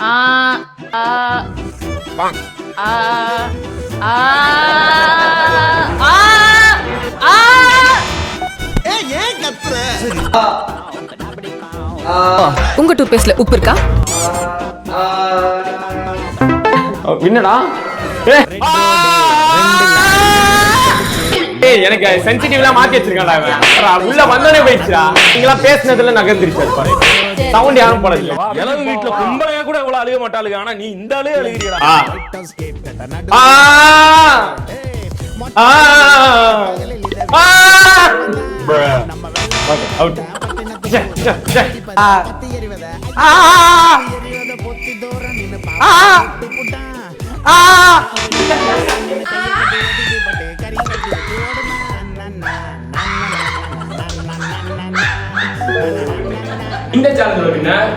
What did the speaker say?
ஆ ஆ ஆ ஆ ஆ ஆ உங்க டூத்பேஸ்ட்ல உப்பு இருக்கா? என்னடா எனக்கு சென்சிட்டிவ்லாம் மாத்தி வச்சிருக்கான்டா இவன். உள்ள வந்தோடனே போயிடுச்சுடா. நீங்களா பேசினதுல நகர்ந்துருச்சு. சவுண்ட் யாரும் போடல. இளவு வீட்டுல கும்பலையா கூட இவ்வளவு அழுக மாட்டாளுங்க. ஆனா நீ இந்த ஆளே அழுகிறீடா. இந்த சேனல்